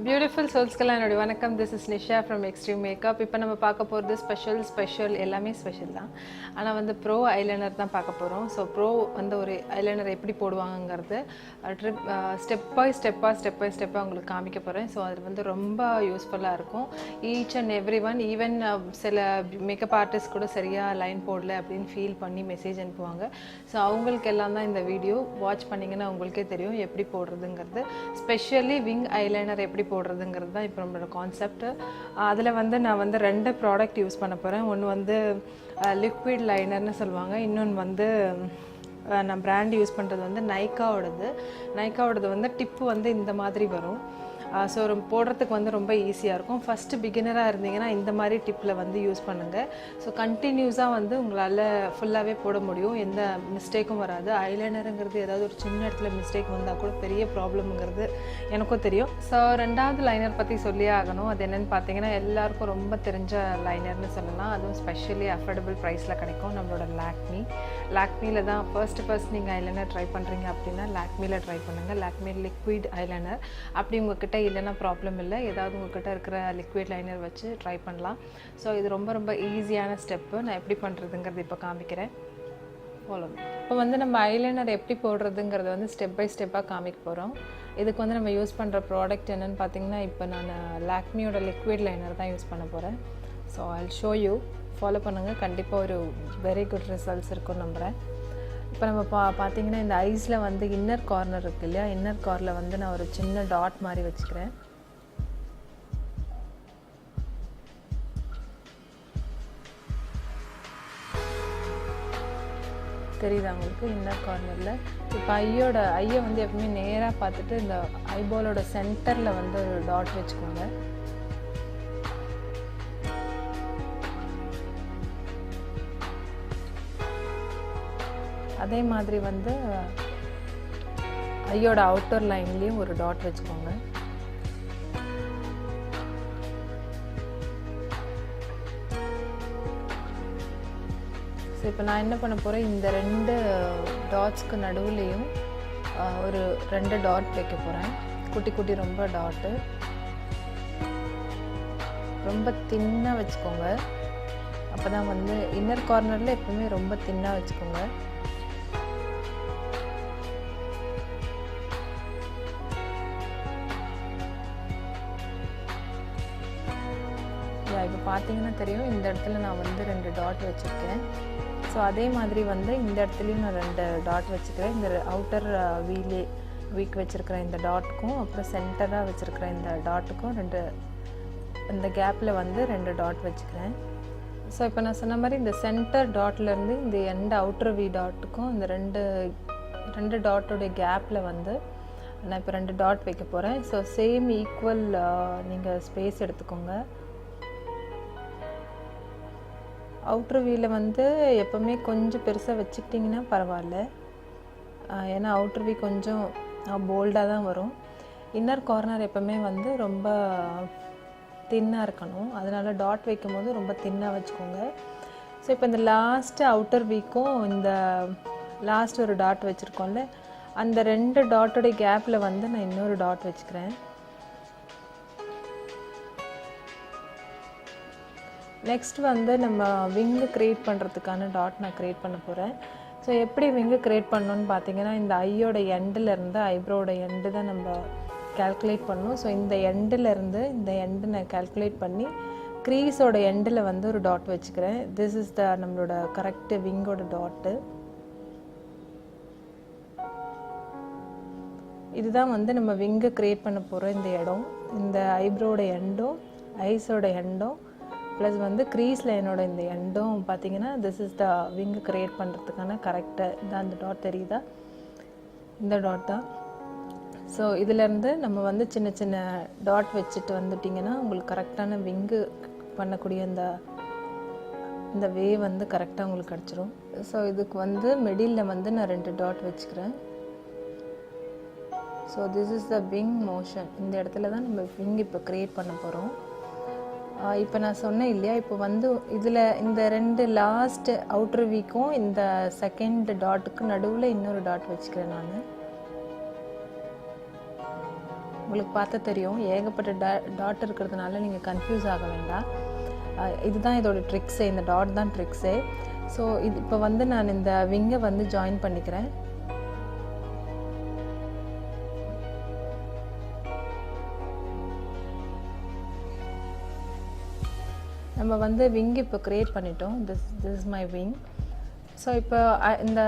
Beautiful souls kala ennoda vanakkam. This is Nisha from Xdream makeup. இப்போ நம்ம பார்க்க போறது ஸ்பெஷல் எல்லாமே ஸ்பெஷல் தான். ஆனா வந்து ப்ரோ ஐலைனர் தான் பார்க்க போறோம். ஸோ ப்ரோ வந்து ஒரு ஐலைனர் எப்படி போடுவாங்கங்கிறது ஸ்டெப் பை ஸ்டெப்பாக உங்களுக்கு காமிக்க போகிறேன். ஸோ அது வந்து ரொம்ப யூஸ்ஃபுல்லாக இருக்கும். Each and every one, even சில மேக்கப் ஆர்டிஸ்ட் கூட சரியாக லைன் போடல அப்படின்னு ஃபீல் பண்ணி மெசேஜ் அனுப்புவாங்க. ஸோ அவங்களுக்கு எல்லாம் தான் இந்த வீடியோ வாட்ச் பண்ணிங்கன்னா உங்களுக்கே தெரியும் எப்படி போடுறதுங்கிறது. ஸ்பெஷலி விங் ஐலைனர் எப்படி போடுறதுங்கிறது தான் இப்போ நம்மளோட கான்செப்ட். அதில் வந்து நான் வந்து 2 ப்ராடக்ட் யூஸ் பண்ண போகிறேன். ஒன்று வந்து லிக்விட் லைனர்னு சொல்லுவாங்க, இன்னொன்று வந்து நான் பிராண்ட் யூஸ் பண்ணுறது வந்து நைக்காவோடது வந்து டிப்பு வந்து இந்த மாதிரி வரும். ஸோ போடுறதுக்கு வந்து ரொம்ப ஈஸியாக இருக்கும். ஃபஸ்ட்டு பிகினராக இருந்தீங்கன்னா இந்த மாதிரி டிப்பில் வந்து யூஸ் பண்ணுங்கள். ஸோ கண்டினியூஸாக வந்து உங்களால் ஃபுல்லாகவே போட முடியும், எந்த மிஸ்டேக்கும் வராது. ஐலைனருங்கிறது ஏதாவது ஒரு சின்ன இடத்துல மிஸ்டேக் வந்தால் கூட பெரிய ப்ராப்ளம்ங்கிறது எனக்கும் தெரியும். ஸோ 2வது லைனர் பற்றி சொல்லியே ஆகணும். அது என்னென்னு பார்த்தீங்கன்னா எல்லாருக்கும் ரொம்ப தெரிஞ்ச லைனர்னு சொல்லலாம். அதுவும் ஸ்பெஷலி அஃபோர்டபுள் ப்ரைஸில் கிடைக்கும். நம்மளோட லாக்மியில் தான் ஃபர்ஸ்ட் நீங்கள் ஐலைனர் ட்ரை பண்ணுறீங்க அப்படின்னா லாக்மியில் ட்ரை பண்ணுங்கள். Lakme liquid eyeliner. அப்படி உங்கள்கிட்ட இல்லைன்னா ப்ராப்ளம் இல்லை, ஏதாவது உங்கள்கிட்ட இருக்கிற லிக்விட் லைனர் வச்சு ட்ரை பண்ணலாம். ஸோ இது ரொம்ப ஈஸியான ஸ்டெப்பு. நான் எப்படி பண்ணுறதுங்கிறது இப்போ காமிக்கிறேன், ஃபாலோ. இப்போ வந்து நம்ம ஐலைனர் எப்படி போடுறதுங்கிறத வந்து ஸ்டெப் பை ஸ்டெப்பாக காமிக்க போகிறோம். இதுக்கு வந்து நம்ம யூஸ் பண்ணுற ப்ராடக்ட் என்னென்னு பார்த்தீங்கன்னா, இப்போ நான் லாக்மியோட லிக்விட் லைனர் தான் யூஸ் பண்ண போகிறேன். So I'll show you, follow பண்ணுங்கள். கண்டிப்பாக ஒரு வெரி குட் ரிசல்ட்ஸ் இருக்கும்னு நம்புகிறேன். இப்போ நம்ம பார்த்தீங்கன்னா இந்த ஐஸில் வந்து இன்னர் கார்னர் இருக்குது இல்லையா, இன்னர் கார்னரில் வந்து நான் ஒரு சின்ன டாட் மாதிரி வச்சுக்கிறேன். தெரியுதா உங்களுக்கு? இன்னர் கார்னரில் இப்போ ஐயை வந்து எப்பவுமே நேராக பார்த்துட்டு இந்த ஐபாலோட சென்டரில் வந்து ஒரு டாட் வச்சுக்கோங்க. அதே மாதிரி வந்து ஐயோட அவுட்டர் லைன்லேயும் ஒரு டாட் வச்சுக்கோங்க. ஸோ இப்போ நான் என்ன பண்ண போகிறேன், இந்த 2 டாட்ஸ்க்கு நடுவுலேயும் ஒரு 2 டாட் வைக்க போகிறேன். குட்டி ரொம்ப டாட்டு, ரொம்ப தின்னாக வச்சுக்கோங்க. அப்போ தான் வந்து இன்னர் கார்னரில் எப்பவுமே ரொம்ப தின்னாக வச்சுக்கோங்க. இப்போ பார்த்தீங்கன்னா தெரியும், இந்த இடத்துல நான் வந்து 2 டாட் வச்சுருக்கேன். ஸோ அதே மாதிரி வந்து இந்த இடத்துலையும் நான் 2 டாட் வச்சுக்கிறேன். இந்த அவுட்டர் வீக் வச்சுருக்கிற இந்த டாட்டுக்கும் அப்புறம் சென்டராக வச்சுருக்கிற இந்த டாட்டுக்கும் இந்த கேப்பில் வந்து 2 டாட் வச்சுக்கிறேன். ஸோ இப்போ நான் சொன்ன மாதிரி இந்த சென்டர் டாட்லேருந்து இந்த எண்ட் அவுட்டர் வி டாட்டுக்கும் இந்த 2 டாட்டோடைய கேப்பில் வந்து நான் இப்போ 2 டாட் வைக்க போகிறேன். ஸோ சேம் ஈக்குவல் நீங்கள் ஸ்பேஸ் எடுத்துக்கோங்க. அவுட்ரு வீயில் வந்து எப்போவுமே கொஞ்சம் பெருசாக வச்சுக்கிட்டிங்கன்னா பரவாயில்ல, ஏன்னா அவுட்ரு வீ கொஞ்சம் போல்டாக தான் வரும். இன்னர் கார்னர் எப்போவுமே வந்து ரொம்ப தின்னாக இருக்கணும், அதனால் டாட் வைக்கும் போது ரொம்ப தின்னாக வச்சுக்கோங்க. ஸோ இப்போ இந்த லாஸ்ட்டு அவுட்டர் வீக்கும் இந்த லாஸ்ட் ஒரு டாட் வச்சுருக்கோம்ல, அந்த 2 டாட்டோடைய கேப்பில் வந்து நான் இன்னொரு டாட் வச்சுக்கிறேன். நெக்ஸ்ட் வந்து நம்ம விங்கு க்ரியேட் பண்ணுறதுக்கான டாட் நான் க்ரியேட் பண்ண போகிறேன். ஸோ எப்படி விங்கு க்ரியேட் பண்ணணுன்னு பார்த்தீங்கன்னா, இந்த ஐயோட எண்டிலேருந்து ஐப்ரோட எண்டு தான் நம்ம கால்குலேட் பண்ணணும். ஸோ இந்த எண்டிலேருந்து இந்த எண்டு நான் கால்குலேட் பண்ணி க்ரீஸோட எண்டில் வந்து ஒரு டாட் வச்சுக்கிறேன். திஸ் இஸ் நம்மளோட கரெக்டு விங்கோட டாட்டு. இதுதான் வந்து நம்ம விங்கை க்ரியேட் பண்ண போகிற இந்த இடம். இந்த ஐப்ரோட எண்டும் ஐஸோட எண்டும் ப்ளஸ் வந்து க்ரீஸ் லைனோட இந்த எண்டும் பார்த்தீங்கன்னா, this is the wing create பண்ணுறதுக்கான கரெக்டாக இதான் அந்த டாட் தெரியுதா, இந்த டாட் தான். ஸோ இதிலேருந்து நம்ம வந்து சின்ன டாட் வச்சுட்டு வந்துட்டிங்கன்னா உங்களுக்கு கரெக்டான விங்கு பண்ணக்கூடிய இந்த வே வந்து கரெக்டாக உங்களுக்கு கிடச்சிரும். ஸோ இதுக்கு வந்து மிடில் வந்து நான் 2 டாட் வச்சுக்கிறேன். So this is the wing motion. இந்த இடத்துல தான் நம்ம விங் இப்போ க்ரியேட் பண்ண போகிறோம். இப்போ நான் சொன்னேன் இல்லையா, இப்போ வந்து இதில் இந்த 2 லாஸ்ட் அவுட்ரு வீக்கும் இந்த செகண்ட் டாட்டுக்கு நடுவில் இன்னொரு டாட் வச்சுக்கிறேன் நான். உங்களுக்கு பார்த்தா தெரியும் ஏகப்பட்ட டாட் இருக்கிறதுனால நீங்கள் கன்ஃபியூஸ் ஆக வேண்டாம். இதுதான் இதோட ட்ரிக்ஸே, இந்த டாட் தான் ட்ரிக்ஸே. ஸோ இது இப்போ வந்து நான் இந்த விங்கை வந்து ஜாயின் பண்ணிக்கிறேன். நம்ம வந்து விங் இப்போ க்ரியேட் பண்ணிட்டோம். This is my wing. So இப்போ இந்த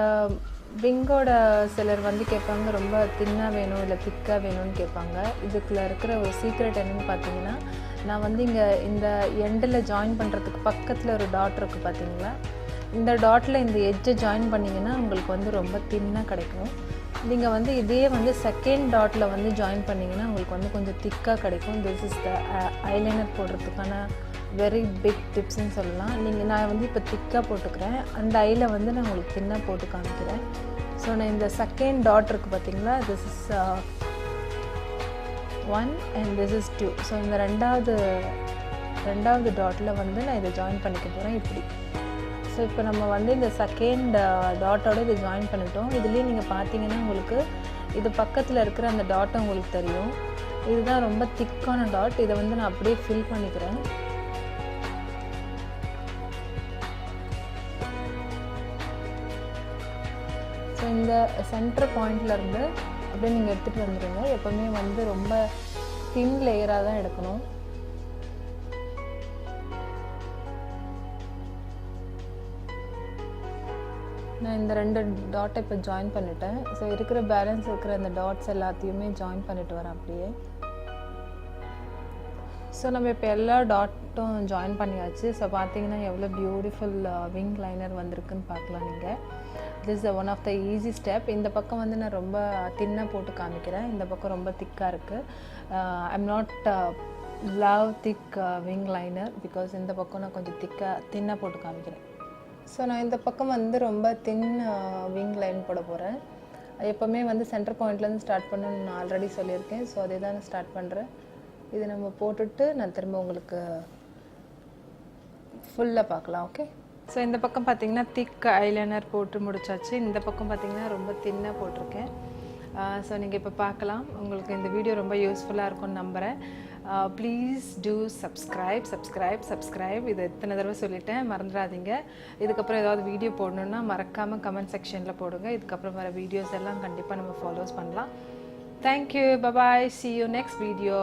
விங்கோட சிலர் வந்து கேட்பாங்க ரொம்ப தின்னாக வேணும் இல்லை திக்காக வேணும்னு கேட்பாங்க. இதுக்குள்ள இருக்கிற ஒரு சீக்ரெட் என்னென்னு பார்த்தீங்கன்னா, நான் வந்து இங்கே இந்த எண்டில் ஜாயின் பண்ணுறதுக்கு பக்கத்தில் ஒரு டாட் இருக்குது பார்த்தீங்களா, இந்த டாட்டில் இந்த எட்ஜை ஜாயின் பண்ணிங்கன்னா உங்களுக்கு வந்து ரொம்ப தின்னாக கிடைக்கும். நீங்கள் வந்து இதே வந்து செகண்ட் டாட்டில் வந்து ஜாயின் பண்ணிங்கன்னா உங்களுக்கு வந்து கொஞ்சம் திக்காக கிடைக்கும். திஸ் இஸ் த ஐலைனர் போடுறதுக்கான வெரி பிக் டிப்ஸ்ன்னு சொல்லலாம். நான் வந்து இப்போ திக்காக போட்டுக்கிறேன். அந்த ஐயில் வந்து நான் உங்களுக்கு தின்னாக போட்டு காமிக்கிறேன். ஸோ நான் இந்த செகண்ட் டாட் இருக்குது பார்த்தீங்களா, this is 1 and this is 2. So இந்த ரெண்டாவது டாட்டில் வந்து நான் இதை ஜாயின் பண்ணிக்க போகிறேன் இப்படி. ஸோ இப்போ நம்ம வந்து இந்த செகண்ட் டாட்டோட இதை ஜாயின் பண்ணிட்டோம். இதுலேயே நீங்கள் பார்த்தீங்கன்னா உங்களுக்கு இது பக்கத்தில் இருக்கிற அந்த டாட்டை உங்களுக்கு தெரியும். இதுதான் ரொம்ப திக்கான டாட். இதை வந்து நான் அப்படியே ஃபில் பண்ணிக்கிறேன். ஸோ இந்த சென்டர் பாயிண்ட்லேருந்து அப்படியே நீங்கள் எடுத்துகிட்டு வந்துடுங்க. எப்போவுமே வந்து ரொம்ப தின் லேயராக தான் எடுக்கணும். நான் இந்த 2 டாட்டை இப்போ ஜாயின் பண்ணிட்டேன். ஸோ இருக்கிற பேலன்ஸ் இருக்கிற அந்த டாட்ஸ் எல்லாத்தையுமே ஜாயின் பண்ணிட்டு வரேன் அப்படியே. ஸோ நம்ம இப்போ எல்லா டாட்டும் ஜாயின் பண்ணியாச்சு. ஸோ பார்த்தீங்கன்னா எவ்வளோ பியூட்டிஃபுல் விங் லைனர் வந்திருக்குன்னு பார்க்கலாம் நீங்கள். This is one of the easy step. இந்த பக்கம் வந்து நான் ரொம்ப தின்னாக போட்டு காமிக்கிறேன். இந்த பக்கம் ரொம்ப திக்காக இருக்குது. I'm not love thick wing liner because இந்த பக்கம் நான் கொஞ்சம் தின்னாக போட்டு காமிக்கிறேன். ஸோ நான் இந்த பக்கம் வந்து ரொம்ப தின் விங் லைன் போட போகிறேன். எப்போவுமே வந்து சென்டர் பாயிண்ட்லேருந்து ஸ்டார்ட் பண்ண நான் ஆல்ரெடி சொல்லியிருக்கேன். ஸோ அதே தான் நான் ஸ்டார்ட் பண்ணுறேன். இது நம்ம போட்டுட்டு நான் திரும்ப உங்களுக்கு ஃபுல்லாக பார்க்கலாம். ஓகே. ஸோ இந்த பக்கம் பார்த்தீங்கன்னா திக் ஐலைனர் போட்டு முடிச்சாச்சு. இந்த பக்கம் பார்த்தீங்கன்னா ரொம்ப தின்னாக போட்டிருக்கேன். ஸோ நீங்கள் இப்போ பார்க்கலாம். உங்களுக்கு இந்த வீடியோ ரொம்ப யூஸ்ஃபுல்லாக இருக்கும்னு நம்புகிறேன். Please do subscribe. இது எத்தனை தடவை சொல்லிட்டேன், மறந்துடாதீங்க. இதுக்கப்புறம் ஏதாவது வீடியோ போடணுன்னா மறக்காமல் கமெண்ட் செக்ஷனில் போடுங்க. இதுக்கப்புறம் வர வீடியோஸ் எல்லாம் கண்டிப்பாக நம்ம ஃபாலோஸ் பண்ணலாம். Thank you. Bye bye. See you next video.